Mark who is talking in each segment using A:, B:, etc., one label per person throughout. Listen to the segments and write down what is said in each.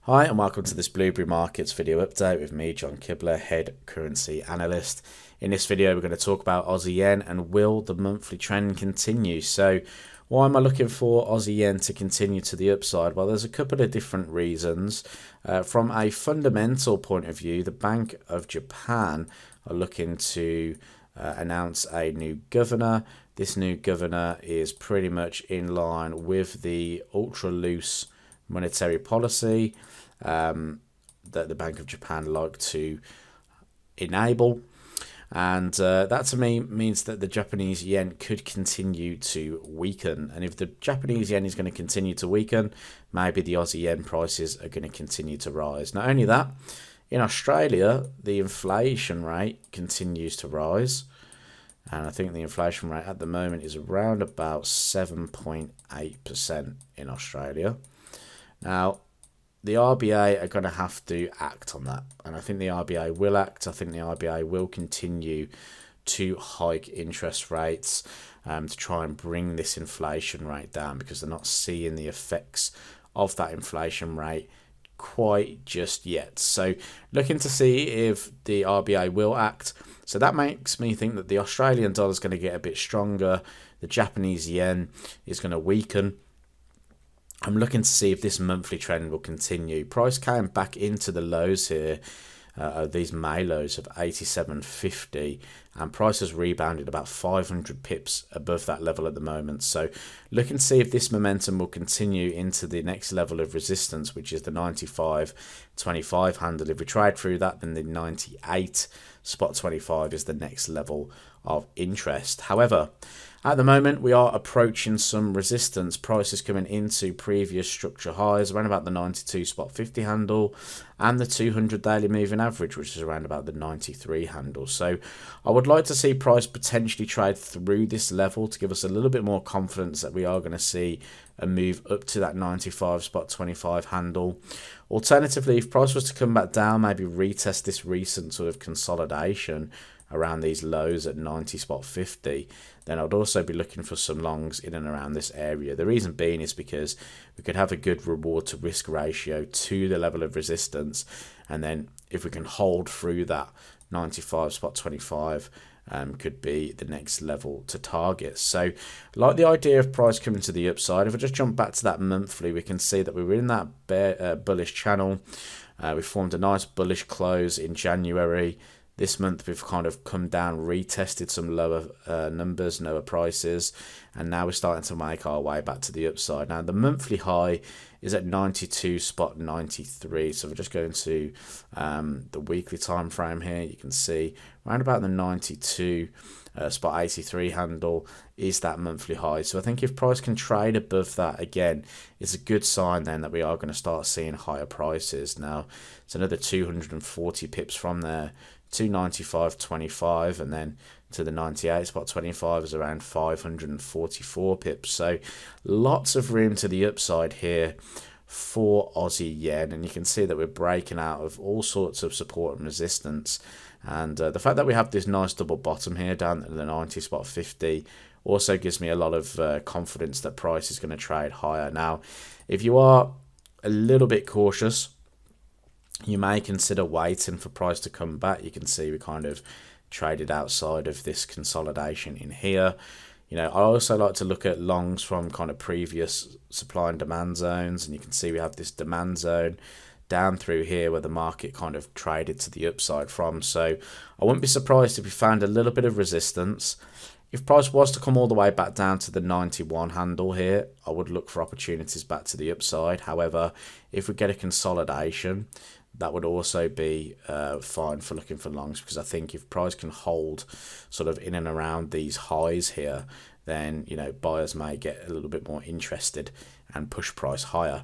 A: Hi and welcome to this Blueberry Markets video update with me, John Kibler, Head Currency Analyst. In this video we're going to talk about Aussie Yen and will the monthly trend continue. So why am I looking for Aussie Yen to continue to the upside? Well, there's a couple of different reasons. From a fundamental point of view, the Bank of Japan are looking to announce a new governor. This new governor is pretty much in line with the ultra loose monetary policy that the Bank of Japan like to enable, and that to me means that the Japanese yen could continue to weaken. And if the Japanese yen is going to continue to weaken, maybe the Aussie yen prices are going to continue to rise. Not only that, in Australia the inflation rate continues to rise, and I think the inflation rate at the moment is around about 7.8% in Australia. Now, the RBA are going to have to act on that, and I think the RBA will act. I think the RBA will continue to hike interest rates to try and bring this inflation rate down, because they're not seeing the effects of that inflation rate quite just yet. So looking to see if the RBA will act. So that makes me think that the Australian dollar is going to get a bit stronger, the Japanese yen is going to weaken. I'm looking to see if this monthly trend will continue. Price came back into the lows here, these May lows of 87.50, and price has rebounded about 500 pips above that level at the moment. So looking to see if this momentum will continue into the next level of resistance, which is the 95.25 handle. If we trade through that, then the 98.25 is the next level of interest. However, at the moment, we are approaching some resistance. Price is coming into previous structure highs around about the 92.50 handle and the 200 daily moving average, which is around about the 93 handle. So I would like to see price potentially trade through this level to give us a little bit more confidence that we are going to see a move up to that 95.25 handle. Alternatively, if price was to come back down, maybe retest this recent sort of consolidation around these lows at 90.50, then I'd also be looking for some longs in and around this area. The reason being is because we could have a good reward to risk ratio to the level of resistance, and then if we can hold through that 95.25, could be the next level to target. So I like the idea of price coming to the upside. If I just jump back to that monthly, we can see that we were in that bullish channel. We formed a nice bullish close in January. This month we've kind of come down, retested some lower numbers, lower prices, and now we're starting to make our way back to the upside. Now the monthly high is at 92.93. So we're just going to the weekly time frame here. You can see around about the 92.83 handle is that monthly high. So I think if price can trade above that again, it's a good sign then that we are going to start seeing higher prices. Now it's another 240 pips from there to 95.25, and then to the 98.25 is around 544 pips. So lots of room to the upside here for Aussie yen, and you can see that we're breaking out of all sorts of support and resistance. And the fact that we have this nice double bottom here down at the 90.50 also gives me a lot of confidence that price is going to trade higher. Now, if you are a little bit cautious, you may consider waiting for price to come back. You can see we kind of traded outside of this consolidation in here. You know, I also like to look at longs from kind of previous supply and demand zones, and you can see we have this demand zone down through here where the market kind of traded to the upside from. So I wouldn't be surprised if we found a little bit of resistance. If price was to come all the way back down to the 91 handle here, I would look for opportunities back to the upside. However, if we get a consolidation, that would also be fine for looking for longs, because I think if price can hold sort of in and around these highs here, then, you know, buyers may get a little bit more interested and push price higher.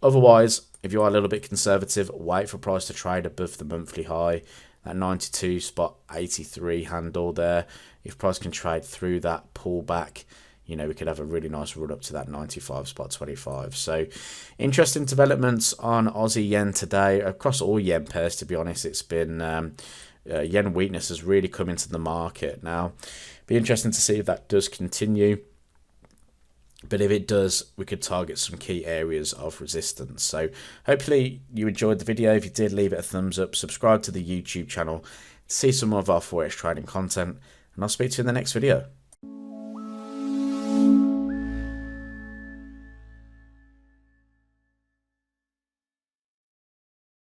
A: Otherwise, if you are a little bit conservative, wait for price to trade above the monthly high, that 92.83 handle there. If price can trade through that pullback, you know, we could have a really nice run up to that 95.25. So interesting developments on Aussie yen today across all yen pairs. To be honest, it's been yen weakness has really come into the market. Now be interesting to see if that does continue. But if it does, we could target some key areas of resistance. So hopefully you enjoyed the video. If you did, leave it a thumbs up. Subscribe to the YouTube channel to see some more of our Forex trading content. And I'll speak to you in the next video.